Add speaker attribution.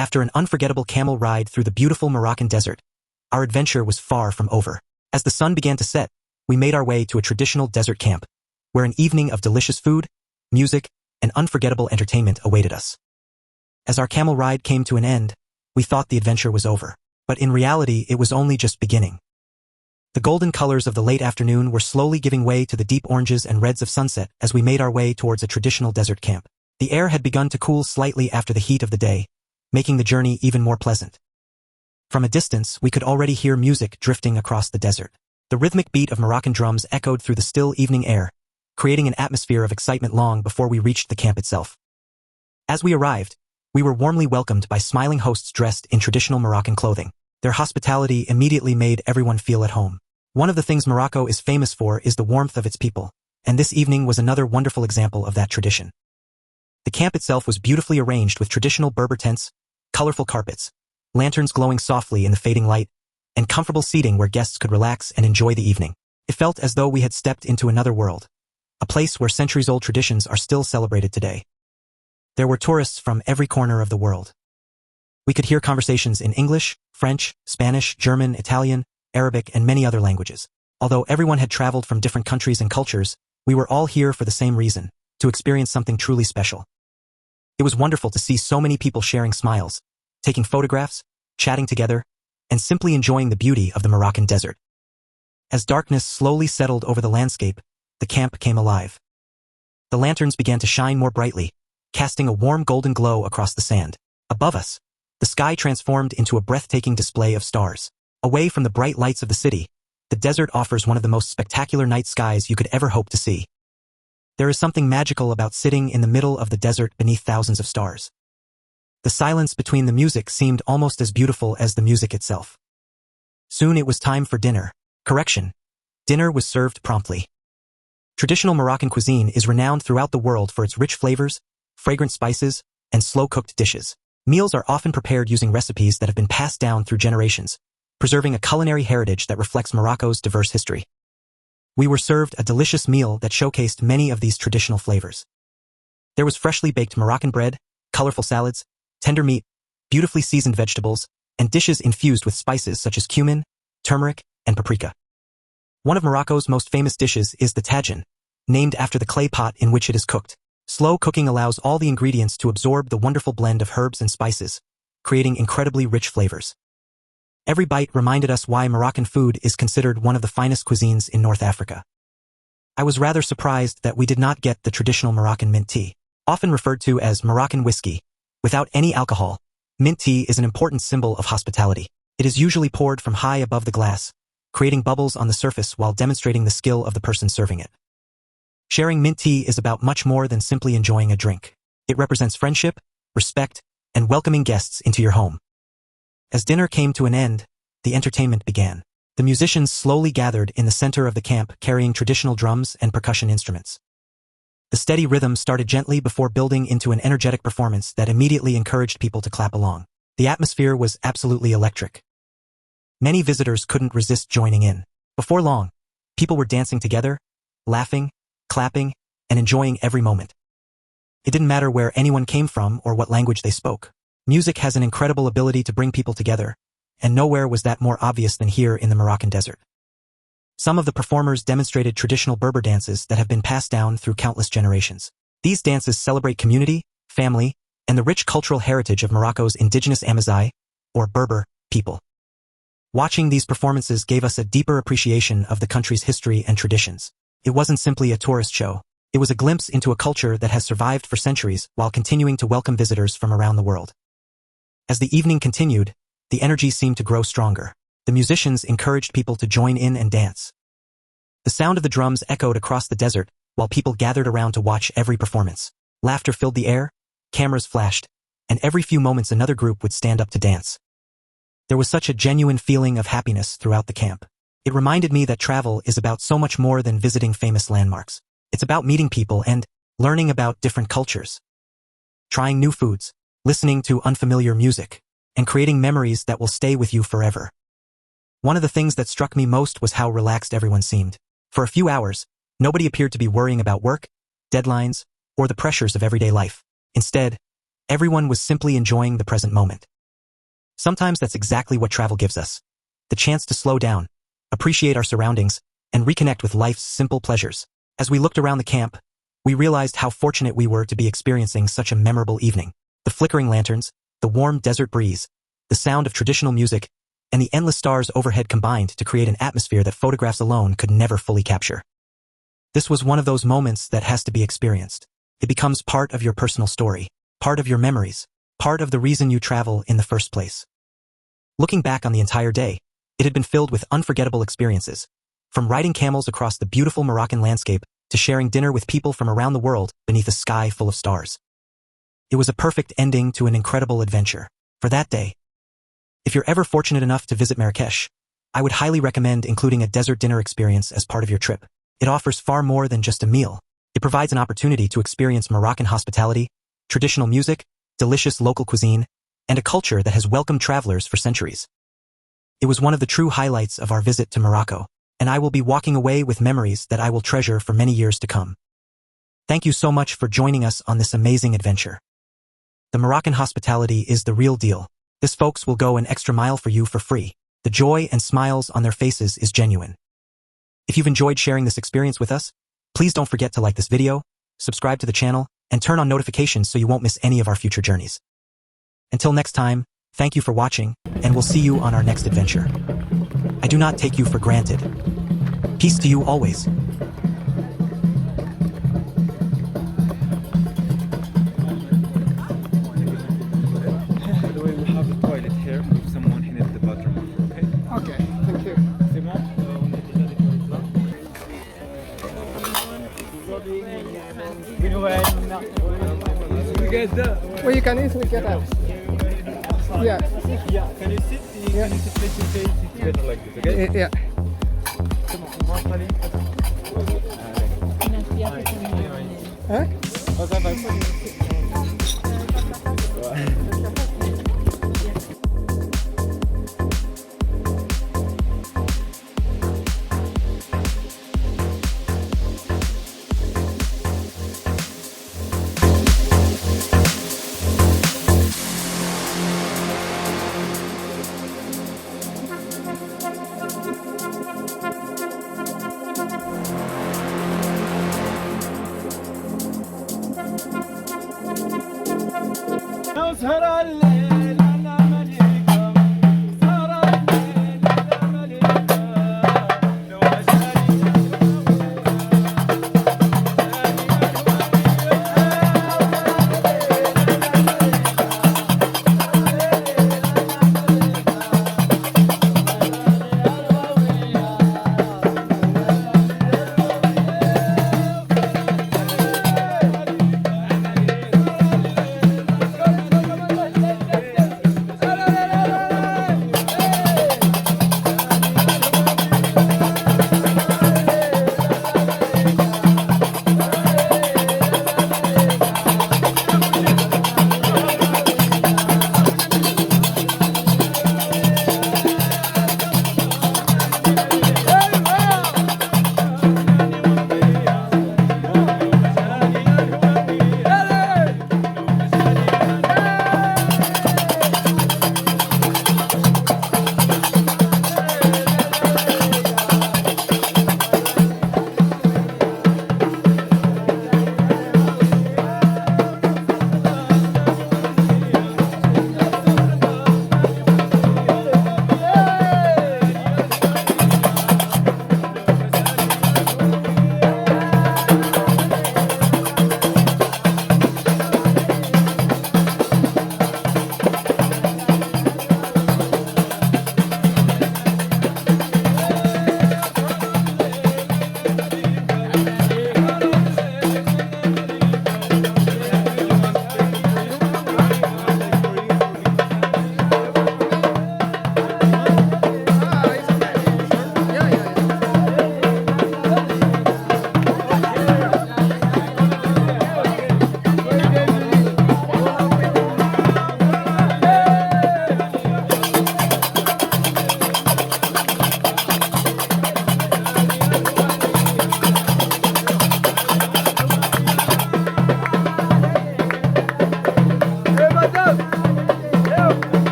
Speaker 1: After an unforgettable camel ride through the beautiful Moroccan desert, our adventure was far from over. As the sun began to set, we made our way to a traditional desert camp, where an evening of delicious food, music, and unforgettable entertainment awaited us. As our camel ride came to an end, we thought the adventure was over, but in reality it was only just beginning. The golden colors of the late afternoon were slowly giving way to the deep oranges and reds of sunset as we made our way towards a traditional desert camp. The air had begun to cool slightly after the heat of the day, making the journey even more pleasant. From a distance, we could already hear music drifting across the desert. The rhythmic beat of Moroccan drums echoed through the still evening air, creating an atmosphere of excitement long before we reached the camp itself. As we arrived, we were warmly welcomed by smiling hosts dressed in traditional Moroccan clothing. Their hospitality immediately made everyone feel at home. One of the things Morocco is famous for is the warmth of its people, and this evening was another wonderful example of that tradition. The camp itself was beautifully arranged with traditional Berber tents, colorful carpets, lanterns glowing softly in the fading light, and comfortable seating where guests could relax and enjoy the evening. It felt as though we had stepped into another world, a place where centuries-old traditions are still celebrated today. There were tourists from every corner of the world. We could hear conversations in English, French, Spanish, German, Italian, Arabic, and many other languages. Although everyone had traveled from different countries and cultures, we were all here for the same reason, to experience something truly special. It was wonderful to see so many people sharing smiles, taking photographs, chatting together, and simply enjoying the beauty of the Moroccan desert. As darkness slowly settled over the landscape, the camp came alive. The lanterns began to shine more brightly, casting a warm golden glow across the sand. Above us, the sky transformed into a breathtaking display of stars. Away from the bright lights of the city, the desert offers one of the most spectacular night skies you could ever hope to see. There is something magical about sitting in the middle of the desert beneath thousands of stars. The silence between the music seemed almost as beautiful as the music itself. Soon it was time for dinner. Correction. Dinner was served promptly. Traditional Moroccan cuisine is renowned throughout the world for its rich flavors, fragrant spices, and slow-cooked dishes. Meals are often prepared using recipes that have been passed down through generations, preserving a culinary heritage that reflects Morocco's diverse history. We were served a delicious meal that showcased many of these traditional flavors. There was freshly baked Moroccan bread, colorful salads, tender meat, beautifully seasoned vegetables, and dishes infused with spices such as cumin, turmeric, and paprika. One of Morocco's most famous dishes is the tagine, named after the clay pot in which it is cooked. Slow cooking allows all the ingredients to absorb the wonderful blend of herbs and spices, creating incredibly rich flavors. Every bite reminded us why Moroccan food is considered one of the finest cuisines in North Africa. I was rather surprised that we did not get the traditional Moroccan mint tea, often referred to as Moroccan whiskey. Without any alcohol, mint tea is an important symbol of hospitality. It is usually poured from high above the glass, creating bubbles on the surface while demonstrating the skill of the person serving it. Sharing mint tea is about much more than simply enjoying a drink. It represents friendship, respect, and welcoming guests into your home. As dinner came to an end, the entertainment began. The musicians slowly gathered in the center of the camp carrying traditional drums and percussion instruments. The steady rhythm started gently before building into an energetic performance that immediately encouraged people to clap along. The atmosphere was absolutely electric. Many visitors couldn't resist joining in. Before long, people were dancing together, laughing, clapping, and enjoying every moment. It didn't matter where anyone came from or what language they spoke. Music has an incredible ability to bring people together, and nowhere was that more obvious than here in the Moroccan desert. Some of the performers demonstrated traditional Berber dances that have been passed down through countless generations. These dances celebrate community, family, and the rich cultural heritage of Morocco's indigenous Amazigh, or Berber, people. Watching these performances gave us a deeper appreciation of the country's history and traditions. It wasn't simply a tourist show. It was a glimpse into a culture that has survived for centuries while continuing to welcome visitors from around the world. As the evening continued, the energy seemed to grow stronger. The musicians encouraged people to join in and dance. The sound of the drums echoed across the desert while people gathered around to watch every performance. Laughter filled the air, cameras flashed, and every few moments another group would stand up to dance. There was such a genuine feeling of happiness throughout the camp. It reminded me that travel is about so much more than visiting famous landmarks. It's about meeting people and learning about different cultures, trying new foods, listening to unfamiliar music, and creating memories that will stay with you forever. One of the things that struck me most was how relaxed everyone seemed. For a few hours, nobody appeared to be worrying about work, deadlines, or the pressures of everyday life. Instead, Everyone was simply enjoying the present moment. Sometimes that's exactly what travel gives us. The chance to slow down, appreciate our surroundings, and reconnect with life's simple pleasures. As we looked around the camp, we realized how fortunate we were to be experiencing such a memorable evening. The flickering lanterns, the warm desert breeze, the sound of traditional music, and the endless stars overhead combined to create an atmosphere that photographs alone could never fully capture. This was one of those moments that has to be experienced. It becomes part of your personal story, part of your memories, part of the reason you travel in the first place. Looking back on the entire day, it had been filled with unforgettable experiences, from riding camels across the beautiful Moroccan landscape to sharing dinner with people from around the world beneath a sky full of stars. It was a perfect ending to an incredible adventure for that day. If you're ever fortunate enough to visit Marrakech, I would highly recommend including a desert dinner experience as part of your trip. It offers far more than just a meal. It provides an opportunity to experience Moroccan hospitality, traditional music, delicious local cuisine, and a culture that has welcomed travelers for centuries. It was one of the true highlights of our visit to Morocco, and I will be walking away with memories that I will treasure for many years to come. Thank you so much for joining us on this amazing adventure. The Moroccan hospitality is the real deal. These folks will go an extra mile for you for free. The joy and smiles on their faces is genuine. If you've enjoyed sharing this experience with us, please don't forget to like this video, subscribe to the channel, and turn on notifications so you won't miss any of our future journeys. Until next time, thank you for watching, and we'll see you on our next adventure. I do not take you for granted. Peace to you always.
Speaker 2: We have a toilet here if someone needs the bathroom. Okay?
Speaker 3: Okay, thank you.
Speaker 2: C'est bon?
Speaker 3: Well, you can easily get out. Yeah.
Speaker 2: Yeah, can you sit?
Speaker 3: Yeah.
Speaker 2: Can you sit face to face? It's better like this, okay?
Speaker 3: Yeah.
Speaker 2: C'est bon, on va installer.
Speaker 3: Hein?
Speaker 2: Oh, ça va. Sahara